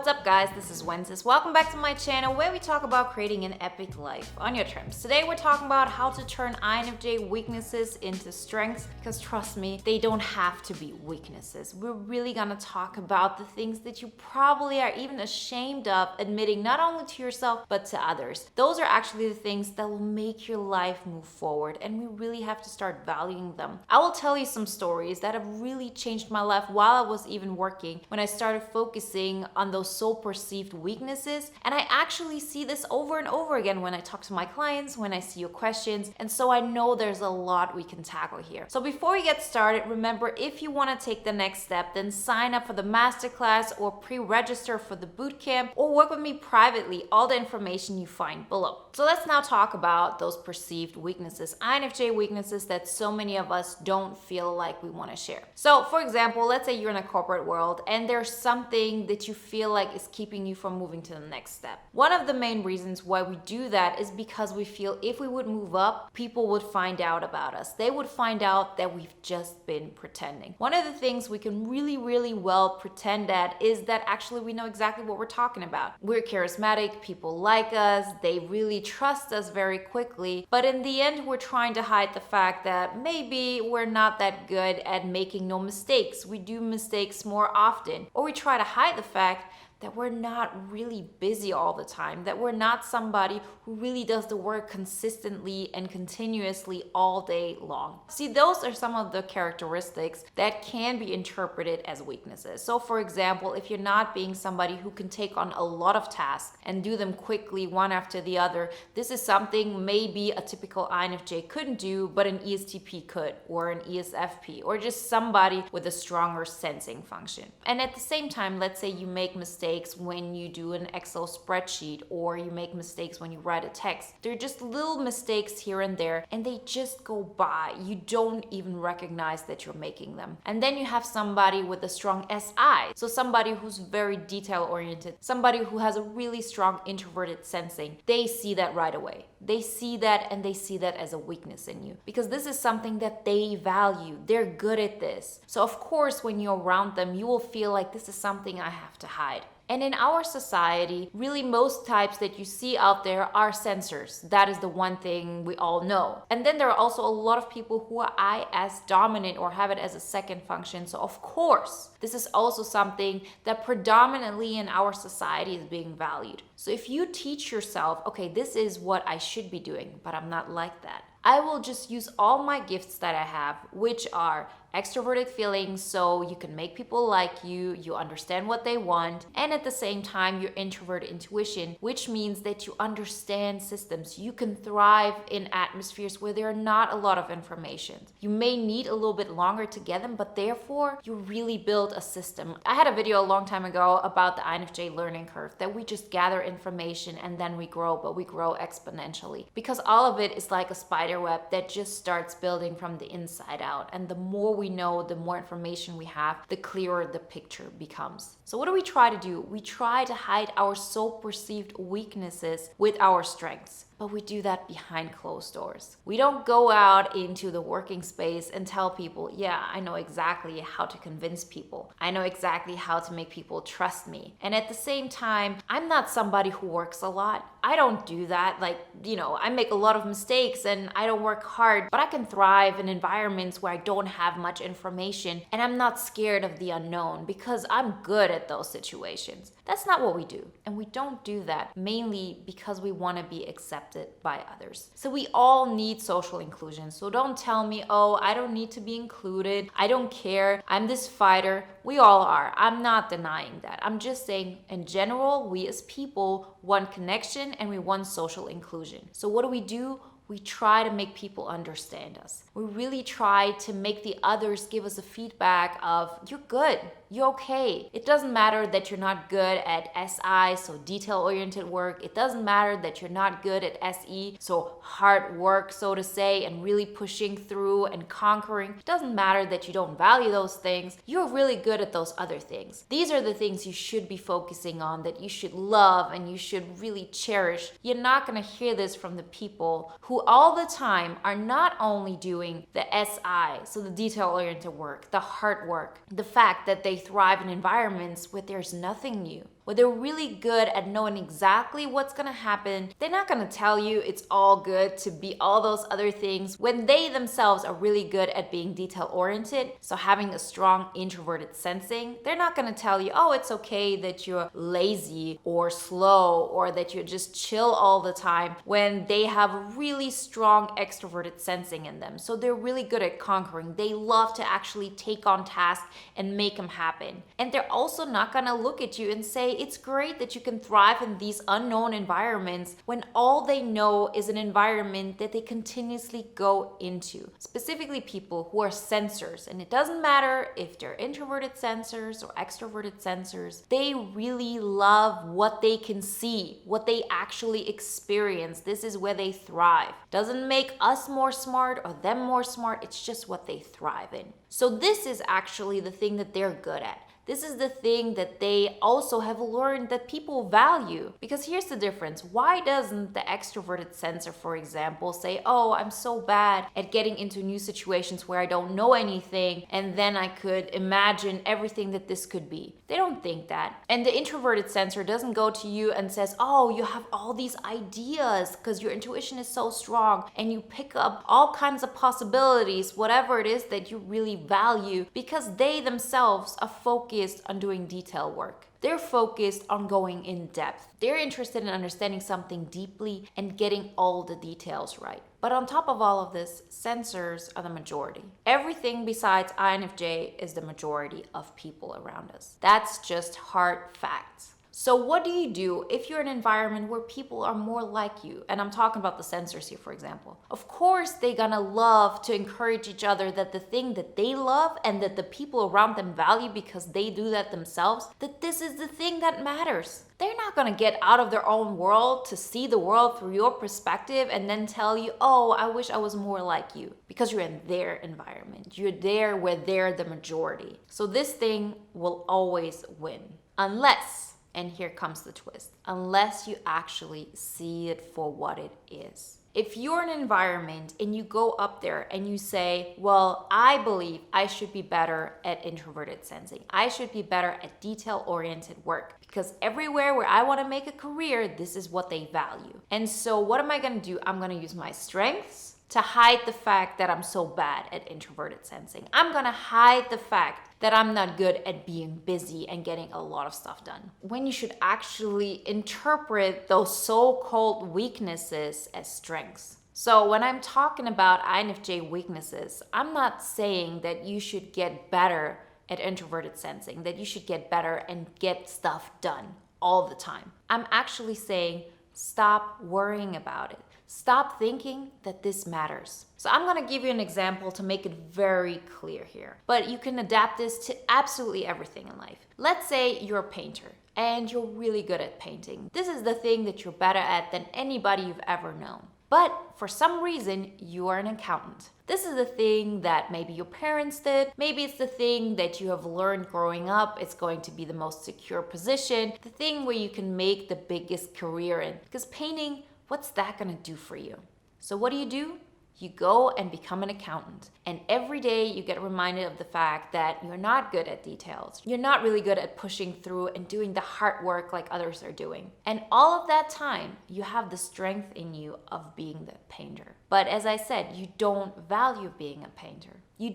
What's up, guys? This is Wenzes. Welcome back to my channel where we talk about creating an epic life on your terms. Today we're talking about how to turn INFJ weaknesses into strengths, because trust me, they don't have to be weaknesses. We're really gonna talk about the things that you probably are even ashamed of admitting, not only to yourself but to others. Those are actually the things that will make your life move forward, and we really have to start valuing them. I will tell you some stories that have really changed my life while I was even working, when I started focusing on those so perceived weaknesses. And I actually see this over and over again when I talk to my clients, when I see your questions. And so I know there's a lot we can tackle here. So before we get started, remember, if you want to take the next step, then sign up for the masterclass or pre-register for the bootcamp or work with me privately. All the information you find below. So let's now talk about those perceived weaknesses, INFJ weaknesses that so many of us don't feel like we want to share. So for example, let's say you're in a corporate world and there's something that you feel like is keeping you from moving to the next step. One of the main reasons why we do that is because we feel if we would move up, people would find out about us. They would find out that we've just been pretending. One of the things we can really well pretend at is that actually we know exactly what we're talking about. We're charismatic, people like us, they really trust us very quickly, but in the end we're trying to hide the fact that maybe we're not that good at making no mistakes. We do mistakes more often, or we try to hide the fact that we're not really busy all the time, that we're not somebody who really does the work consistently and continuously all day long. See, those are some of the characteristics that can be interpreted as weaknesses. So for example, if you're not being somebody who can take on a lot of tasks and do them quickly one after the other, this is something maybe a typical INFJ couldn't do, but an ESTP could, or an ESFP, or just somebody with a stronger sensing function. And at the same time, let's say you make mistakes when you do an Excel spreadsheet, or you make mistakes when you write a text. They're just little mistakes here and there, and they just go by. You don't even recognize that you're making them. And then you have somebody with a strong SI, so somebody who's very detail oriented, somebody who has a really strong introverted sensing. They see that right away. They see that, and they see that as a weakness in you, because this is something that they value. They're good at this. So of course, when you're around them, you will feel like this is something I have to hide. And in our society, really most types that you see out there are sensors. That is the one thing we all know. And then there are also a lot of people who are IS dominant or have it as a second function. So of course, this is also something that predominantly in our society is being valued. So if you teach yourself, okay, this is what I should be doing, but I'm not like that, I will just use all my gifts that I have, which are extroverted feelings, so you can make people like you, you understand what they want, and at the same time, your introvert intuition, which means that you understand systems. You can thrive in atmospheres where there are not a lot of information. You may need a little bit longer to get them, but therefore, you really build a system. I had a video a long time ago about the INFJ learning curve, that we just gather information and then we grow, but we grow exponentially. Because all of it is like a spider web that just starts building from the inside out. And the more we know, the more information we have, the clearer the picture becomes. So what do we try to do? We try to hide our so perceived weaknesses with our strengths. But we do that behind closed doors. We don't go out into the working space and tell people, yeah, I know exactly how to convince people. I know exactly how to make people trust me. And at the same time, I'm not somebody who works a lot. I don't do that. I make a lot of mistakes and I don't work hard, but I can thrive in environments where I don't have much information, and I'm not scared of the unknown because I'm good at those situations. That's not what we do. And we don't do that mainly because we want to be accepted by others. So we all need social inclusion. So don't tell me, oh, I don't need to be included. I don't care. I'm this fighter. We all are. I'm not denying that. I'm just saying, in general, we as people want connection and we want social inclusion. So what do? We try to make people understand us. We really try to make the others give us a feedback of, you're good, you're okay. It doesn't matter that you're not good at SI, so detail-oriented work. It doesn't matter that you're not good at SE, so hard work, so to say, and really pushing through and conquering. It doesn't matter that you don't value those things. You're really good at those other things. These are the things you should be focusing on, that you should love and you should really cherish. You're not gonna hear this from the people who all the time are not only doing the SI, so the detail-oriented work, the hard work, the fact that they thrive in environments where there's nothing new. where they're really good at knowing exactly what's gonna happen. They're not gonna tell you it's all good to be all those other things when they themselves are really good at being detail oriented. So having a strong introverted sensing, they're not gonna tell you, oh, it's okay that you're lazy or slow or that you're just chill all the time, when they have really strong extroverted sensing in them. So they're really good at conquering. They love to actually take on tasks and make them happen. And they're also not gonna look at you and say, it's great that you can thrive in these unknown environments, when all they know is an environment that they continuously go into. Specifically people who are sensors. And it doesn't matter if they're introverted sensors or extroverted sensors, they really love what they can see, what they actually experience. This is where they thrive. Doesn't make us more smart or them more smart, it's just what they thrive in. So this is actually the thing that they're good at. This is the thing that they also have learned that people value. Because here's the difference. Why doesn't the extroverted sensor, for example, say, oh, I'm so bad at getting into new situations where I don't know anything, and then I could imagine everything that this could be? They don't think that. And the introverted sensor doesn't go to you and says, oh, you have all these ideas because your intuition is so strong and you pick up all kinds of possibilities, whatever it is that you really value, because they themselves are focused on doing detail work. They're focused on going in depth. They're interested in understanding something deeply and getting all the details right. But on top of all of this, sensors are the majority. Everything besides INFJ is the majority of people around us. That's just hard facts. So what do you do if you're in an environment where people are more like you? And I'm talking about the sensors here, for example. Of course, they're gonna love to encourage each other that the thing that they love and that the people around them value because they do that themselves, that this is the thing that matters. They're not gonna get out of their own world to see the world through your perspective and then tell you, oh, I wish I was more like you, because you're in their environment. You're there where they're the majority. So this thing will always win. Unless, and here comes the twist, unless you actually see it for what it is. If you're in an environment and you go up there and you say, well, I believe I should be better at introverted sensing. I should be better at detail-oriented work because everywhere where I want to make a career, this is what they value. And so what am I going to do? I'm going to use my strengths to hide the fact that I'm so bad at introverted sensing. I'm gonna hide the fact that I'm not good at being busy and getting a lot of stuff done. When you should actually interpret those so-called weaknesses as strengths. So when I'm talking about INFJ weaknesses, I'm not saying that you should get better at introverted sensing, that you should get better and get stuff done all the time. I'm actually saying stop worrying about it. Stop thinking that this matters. So I'm gonna give you an example to make it very clear here, but you can adapt this to absolutely everything in life. Let's say you're a painter and you're really good at painting. This is the thing that you're better at than anybody you've ever known. But for some reason, you are an accountant. This is the thing that maybe your parents did. Maybe it's the thing that you have learned growing up. It's going to be the most secure position, the thing where you can make the biggest career in. Because painting, what's that gonna do for you? So what do? You go and become an accountant. And every day you get reminded of the fact that you're not good at details. You're not really good at pushing through and doing the hard work like others are doing. And all of that time, you have the strength in you of being the painter. But as I said, you don't value being a painter. You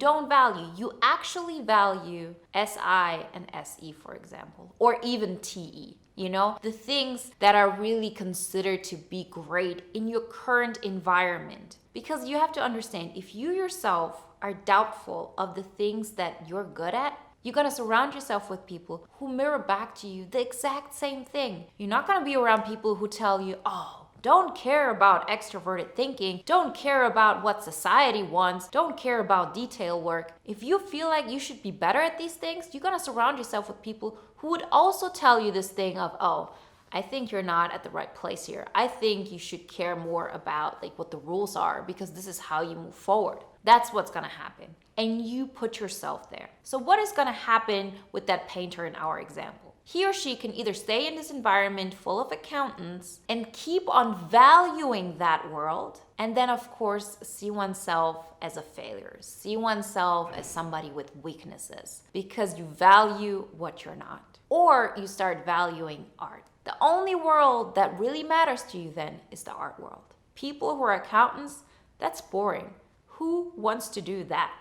actually value SI and SE, for example, or even TE. You know, the things that are really considered to be great in your current environment. Because you have to understand, if you yourself are doubtful of the things that you're good at, you're gonna surround yourself with people who mirror back to you the exact same thing. You're not gonna be around people who tell you, oh, don't care about extroverted thinking, don't care about what society wants, don't care about detail work. If you feel like you should be better at these things, you're gonna surround yourself with people who would also tell you this thing of, oh, I think you're not at the right place here. I think you should care more about like what the rules are because this is how you move forward. That's what's gonna happen. And you put yourself there. So what is gonna happen with that painter in our example? He or she can either stay in this environment full of accountants and keep on valuing that world, and then of course see oneself as a failure, see oneself as somebody with weaknesses because you value what you're not. or you start valuing art. The only world that really matters to you then is the art world. People who are accountants, that's boring. Who wants to do that?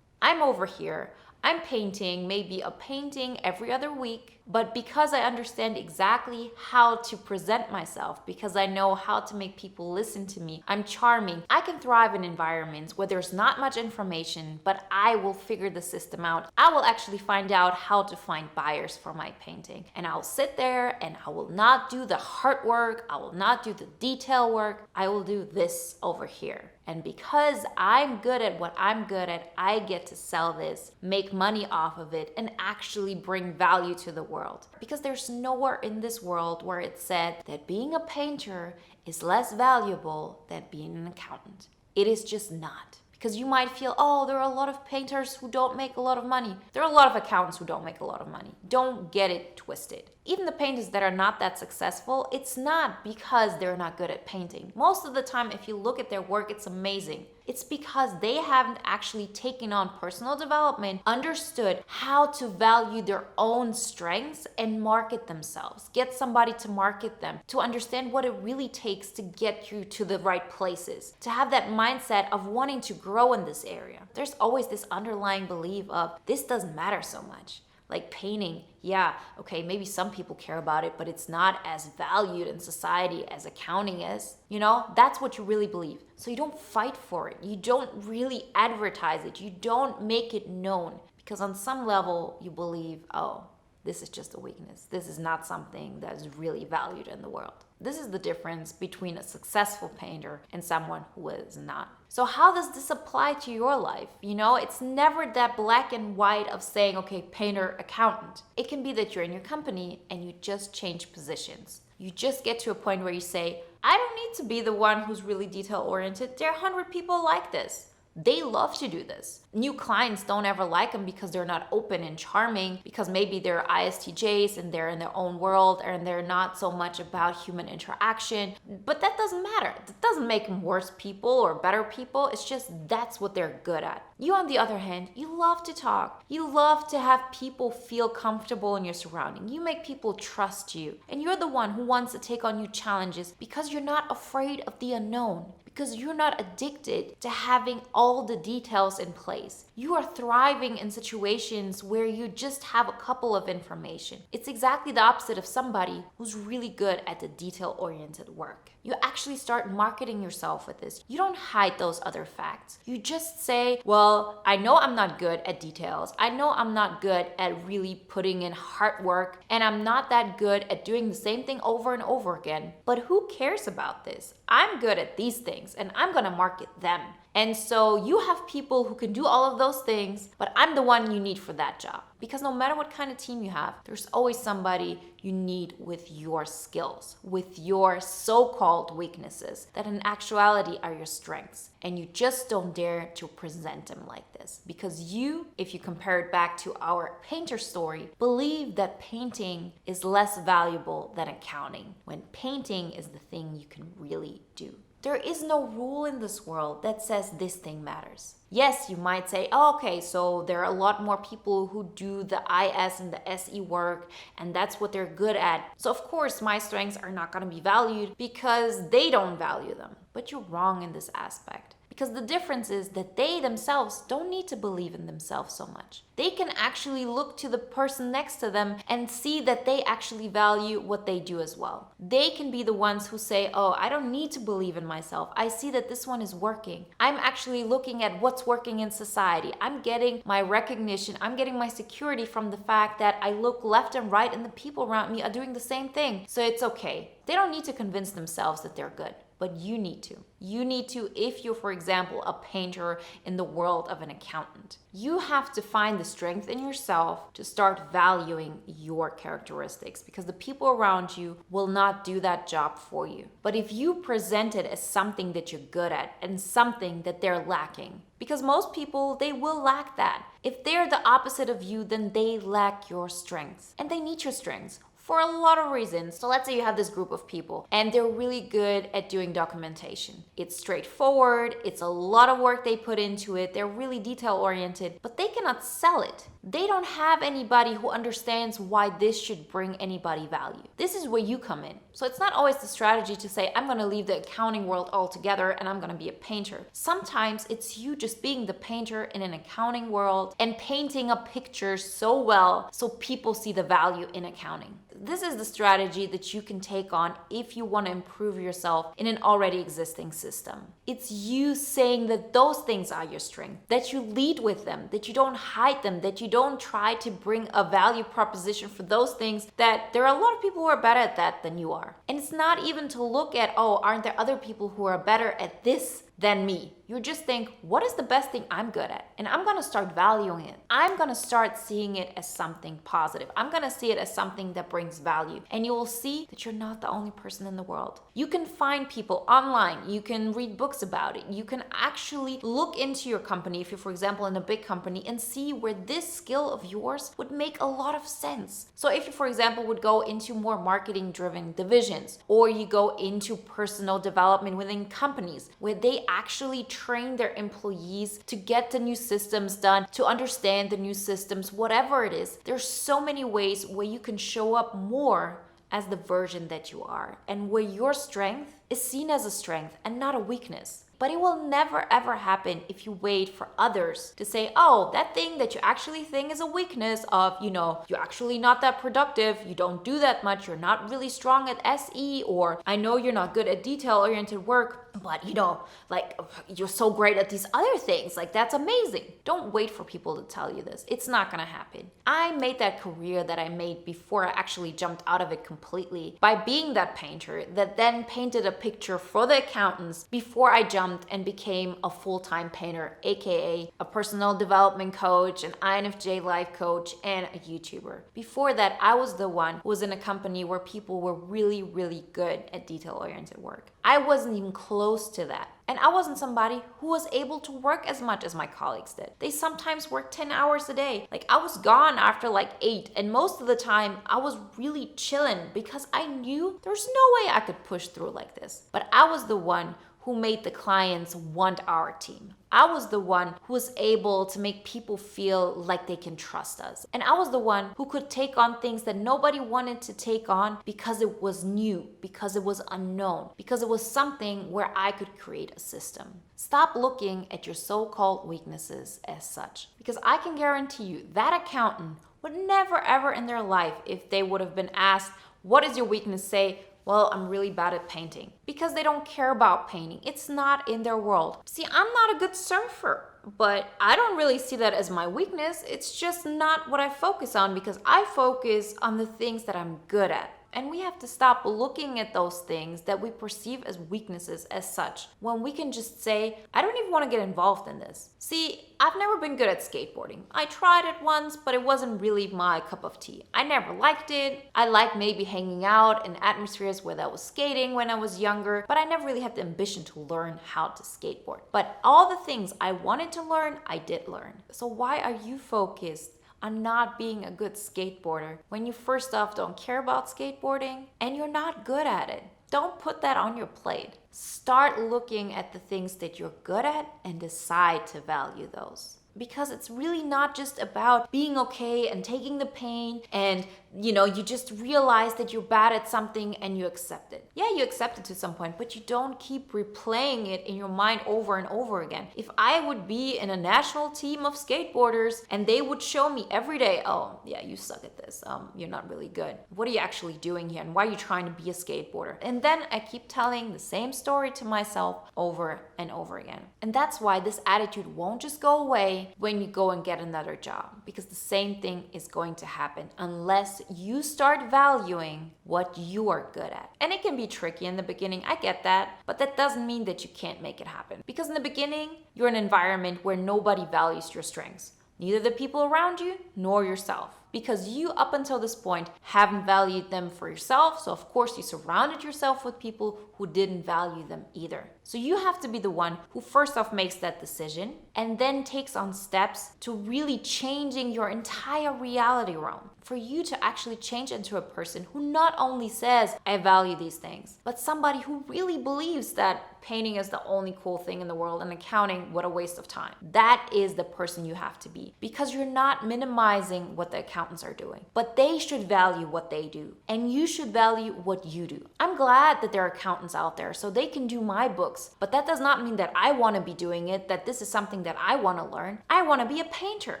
I'm over here. I'm painting maybe a painting every other week, but because I understand exactly how to present myself, because I know how to make people listen to me, I'm charming. I can thrive in environments where there's not much information, but I will figure the system out. I will actually find out how to find buyers for my painting. And I'll sit there and I will not do the hard work. I will not do the detail work. I will do this over here. And because I'm good at what I'm good at, I get to sell this, make money off of it, and actually bring value to the world. Because there's nowhere in this world where it's said that being a painter is less valuable than being an accountant. It is just not. Because you might feel, oh, there are a lot of painters who don't make a lot of money. There are a lot of accountants who don't make a lot of money. Don't get it twisted. Even the painters that are not that successful, it's not because they're not good at painting. Most of the time, if you look at their work, it's amazing. It's because they haven't actually taken on personal development, understood how to value their own strengths and market themselves. Get somebody to market them, to understand what it really takes to get you to the right places, to have that mindset of wanting to grow in this area. There's always this underlying belief of this doesn't matter so much. Like painting, yeah, okay, maybe some people care about it, but it's not as valued in society as accounting is. You know, that's what you really believe. So you don't fight for it. You don't really advertise it. You don't make it known. Because on some level, you believe, oh, this is just a weakness. This is not something that is really valued in the world. This is the difference between a successful painter and someone who is not. So how does this apply to your life? You know, it's never that black and white of saying, okay, painter, accountant. It can be that you're in your company and you just change positions. You just get to a point where you say, I don't need to be the one who's really detail oriented. There are 100 people like this. They love to do this. New clients don't ever like them because they're not open and charming, because maybe they're ISTJs and they're in their own world and they're not so much about human interaction. But that doesn't matter. That doesn't make them worse people or better people. It's just that's what they're good at. You, on the other hand, you love to talk. You love to have people feel comfortable in your surrounding. You make people trust you. And you're the one who wants to take on new challenges because you're not afraid of the unknown. Because you're not addicted to having all the details in place. You are thriving in situations where you just have a couple of information. It's exactly the opposite of somebody who's really good at the detail-oriented work. You actually start marketing yourself with this. You don't hide those other facts. You just say, well, I know I'm not good at details. I know I'm not good at really putting in hard work, and I'm not that good at doing the same thing over and over again. But who cares about this? I'm good at these things, and I'm gonna market them. And so you have people who can do all of those things, but I'm the one you need for that job. Because no matter what kind of team you have, there's always somebody you need with your skills, with your so-called weaknesses, that in actuality are your strengths. And you just don't dare to present them like this. Because you, if you compare it back to our painter story, believe that painting is less valuable than accounting, when painting is the thing you can really do. There is no rule in this world that says this thing matters. Yes, you might say, oh, okay, so there are a lot more people who do the IS and the SE work, and that's what they're good at. So of course, my strengths are not going to be valued because they don't value them. But you're wrong in this aspect. Because the difference is that they themselves don't need to believe in themselves so much. They can actually look to the person next to them and see that they actually value what they do as well. They can be the ones who say, oh, I don't need to believe in myself. I see that this one is working. I'm actually looking at what's working in society. I'm getting my recognition. I'm getting my security from the fact that I look left and right and the people around me are doing the same thing. So it's okay. They don't need to convince themselves that they're good. But you need to. You need to if you're, for example, a painter in the world of an accountant. You have to find the strength in yourself to start valuing your characteristics, because the people around you will not do that job for you. But if you present it as something that you're good at and something that they're lacking, because most people, they will lack that. If they're the opposite of you, then they lack your strengths. And they need your strengths. for a lot of reasons. So let's say you have this group of people and they're really good at doing documentation. It's straightforward, it's a lot of work they put into it, they're really detail oriented, but they cannot sell it. They don't have anybody who understands why this should bring anybody value. This is where you come in. So it's not always the strategy to say, I'm gonna leave the accounting world altogether and I'm gonna be a painter. Sometimes it's you just being the painter in an accounting world and painting a picture so well so people see the value in accounting. This is the strategy that you can take on if you want to improve yourself in an already existing system. It's you saying that those things are your strength, that you lead with them, that you don't hide them, that you don't try to bring a value proposition for those things, that there are a lot of people who are better at that than you are. And it's not even to look at, oh, aren't there other people who are better at this than me? You just think, what is the best thing I'm good at? And I'm gonna start valuing it. I'm gonna start seeing it as something positive. I'm gonna see it as something that brings value. And you will see that you're not the only person in the world. You can find people online. You can read books about it. You can actually look into your company, if you're, for example, in a big company, and see where this skill of yours would make a lot of sense. So if you, for example, would go into more marketing-driven divisions, or you go into personal development within companies where they actually train their employees to get the new systems done, to understand the new systems, whatever it is. There's so many ways where you can show up more as the version that you are, and where your strength is seen as a strength and not a weakness. But it will never ever happen if you wait for others to say, oh, that thing that you actually think is a weakness of, you're actually not that productive, you don't do that much, you're not really strong at SE, or I know you're not good at detail-oriented work, but you're so great at these other things, that's amazing. Don't wait for people to tell you this. It's not gonna happen. I made that career that I made before I actually jumped out of it completely by being that painter that then painted a picture for the accountants before I jumped and became a full-time painter, aka a personal development coach, an INFJ Life Coach, and a YouTuber. Before that, I was the one who was in a company where people were really, really good at detail-oriented work. I wasn't even close to that. And I wasn't somebody who was able to work as much as my colleagues did. They sometimes worked 10 hours a day. I was gone after 8, and most of the time I was really chilling because I knew there's no way I could push through like this. But I was the one who made the clients want our team. I was the one who was able to make people feel like they can trust us. And I was the one who could take on things that nobody wanted to take on because it was new, because it was unknown, because it was something where I could create a system. Stop looking at your so-called weaknesses as such, because I can guarantee you that accountant would never ever in their life, if they would have been asked, what is your weakness, say, well, I'm really bad at painting, because they don't care about painting. It's not in their world. See, I'm not a good surfer, but I don't really see that as my weakness. It's just not what I focus on, because I focus on the things that I'm good at. And we have to stop looking at those things that we perceive as weaknesses as such, when we can just say, I don't even want to get involved in this. See, I've never been good at skateboarding. I tried it once, but it wasn't really my cup of tea. I never liked it. I liked maybe hanging out in atmospheres where I was skating when I was younger, but I never really had the ambition to learn how to skateboard. But all the things I wanted to learn, I did learn. So why are you focused on not being a good skateboarder when you first off don't care about skateboarding and you're not good at it? Don't put that on your plate. Start looking at the things that you're good at and decide to value those. Because it's really not just about being okay and taking the pain and, you just realize that you're bad at something and you accept it. Yeah, you accept it to some point, but you don't keep replaying it in your mind over and over again. If I would be in a national team of skateboarders and they would show me every day, oh, yeah, you suck at this. You're not really good. What are you actually doing here? And why are you trying to be a skateboarder? And then I keep telling the same story to myself over and over again. And that's why this attitude won't just go away when you go and get another job, because the same thing is going to happen unless you start valuing what you are good at. And it can be tricky in the beginning, I get that, but that doesn't mean that you can't make it happen. Because in the beginning, you're in an environment where nobody values your strengths, neither the people around you nor yourself. Because you, up until this point, haven't valued them for yourself. So of course you surrounded yourself with people who didn't value them either. So you have to be the one who first off makes that decision and then takes on steps to really changing your entire reality realm. For you to actually change into a person who not only says, I value these things, but somebody who really believes that painting is the only cool thing in the world and accounting, what a waste of time. That is the person you have to be, because you're not minimizing what the accountants are doing, but they should value what they do, and you should value what you do. I'm glad that there are accountants out there so they can do my books, but that does not mean that I want to be doing it, that this is something that I want to learn. I want to be a painter.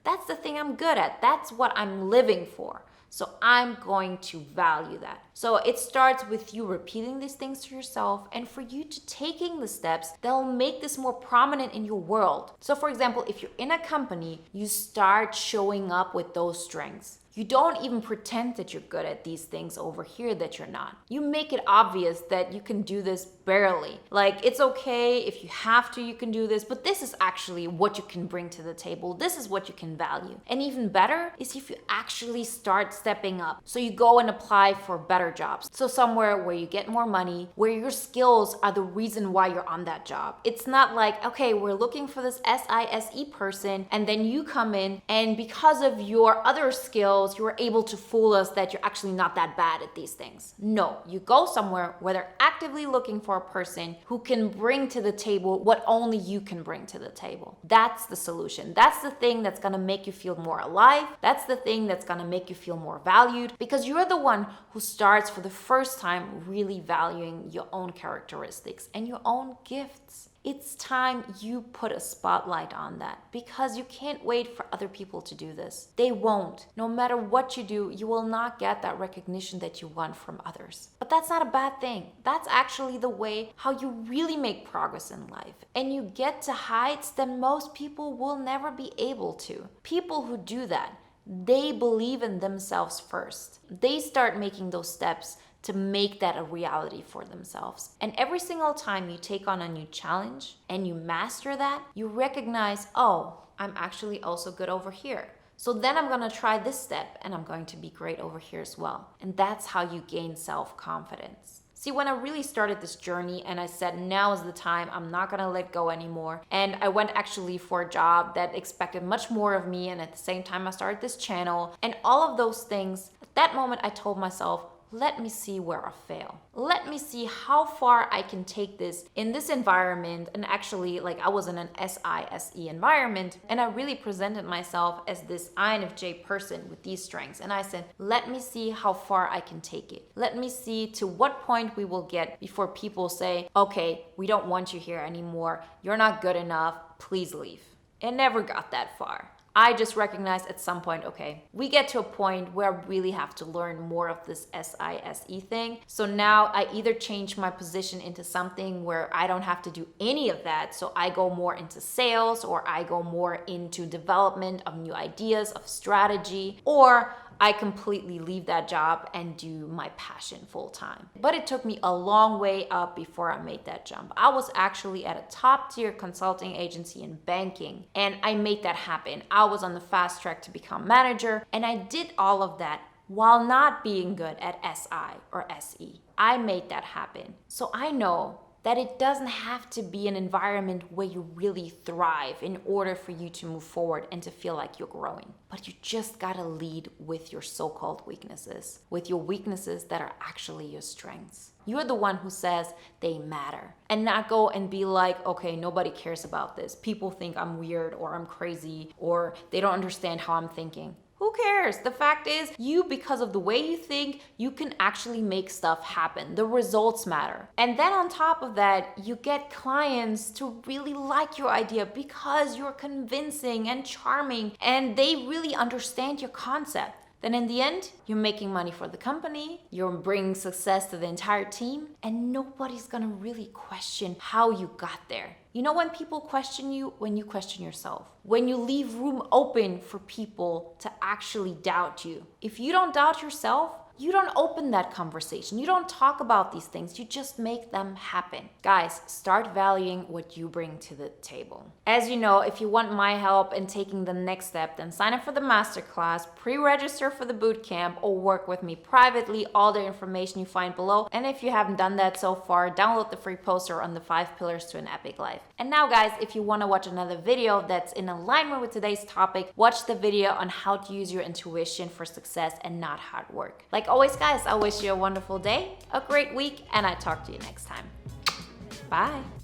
That's the thing I'm good at. That's what I'm living for. So I'm going to value that. So it starts with you repeating these things to yourself, and for you to taking the steps that will make this more prominent in your world. So for example, if you're in a company, you start showing up with those strengths. You don't even pretend that you're good at these things over here that you're not. You make it obvious that you can do this barely. Like, it's okay if you have to, you can do this, but this is actually what you can bring to the table. This is what you can value. And even better is if you actually start stepping up. So you go and apply for better jobs. So somewhere where you get more money, where your skills are the reason why you're on that job. It's not like, okay, we're looking for this SISE person, and then you come in and because of your other skills, you were able to fool us that you're actually not that bad at these things. No, you go somewhere where they're actively looking for a person who can bring to the table what only you can bring to the table. That's the solution. That's the thing that's gonna make you feel more alive. That's the thing that's gonna make you feel more valued, because you're the one who starts for the first time really valuing your own characteristics and your own gifts. It's time you put a spotlight on that, because you can't wait for other people to do this. They won't. No matter what you do, you will not get that recognition that you want from others. But that's not a bad thing. That's actually the way how you really make progress in life. And you get to heights that most people will never be able to. People who do that, they believe in themselves first. They start making those steps to make that a reality for themselves. And every single time you take on a new challenge and you master that, you recognize, oh, I'm actually also good over here. So then I'm gonna try this step and I'm going to be great over here as well. And that's how you gain self-confidence. See, when I really started this journey and I said, now is the time, I'm not gonna let go anymore. And I went actually for a job that expected much more of me. And at the same time, I started this channel and all of those things. At that moment, I told myself, let me see where I fail. Let me see how far I can take this in this environment. And actually, like, I was in an SISE environment and I really presented myself as this INFJ person with these strengths. And I said, let me see how far I can take it. Let me see to what point we will get before people say, okay, we don't want you here anymore. You're not good enough. Please leave. It never got that far. I just recognized at some point, okay, we get to a point where I really have to learn more of this SISE thing. So now I either change my position into something where I don't have to do any of that. So I go more into sales, or I go more into development of new ideas, of strategy, or I completely leave that job and do my passion full time. But it took me a long way up before I made that jump. I was actually at a top tier consulting agency in banking, and I made that happen. I was on the fast track to become manager, and I did all of that while not being good at SI or SE. I made that happen. So I know that it doesn't have to be an environment where you really thrive in order for you to move forward and to feel like you're growing. But you just gotta lead with your so-called weaknesses, with your weaknesses that are actually your strengths. You're the one who says they matter, and not go and be like, okay, nobody cares about this. People think I'm weird or I'm crazy or they don't understand how I'm thinking. Who cares? The fact is, you, because of the way you think, you can actually make stuff happen. The results matter. And then on top of that, you get clients to really like your idea because you're convincing and charming and they really understand your concept. Then in the end, you're making money for the company, you're bringing success to the entire team, and nobody's gonna really question how you got there. You know when people question you? When you question yourself. When you leave room open for people to actually doubt you. If you don't doubt yourself, you don't open that conversation. You don't talk about these things. You just make them happen. Guys, start valuing what you bring to the table. As you know, if you want my help in taking the next step, then sign up for the masterclass, pre-register for the bootcamp, or work with me privately. All the information you find below. And if you haven't done that so far, download the free poster on the 5 pillars to an epic life. And now, guys, if you want to watch another video that's in alignment with today's topic, watch the video on how to use your intuition for success and not hard work. Like always, guys, I wish you a wonderful day, a great week, and I talk to you next time. Bye.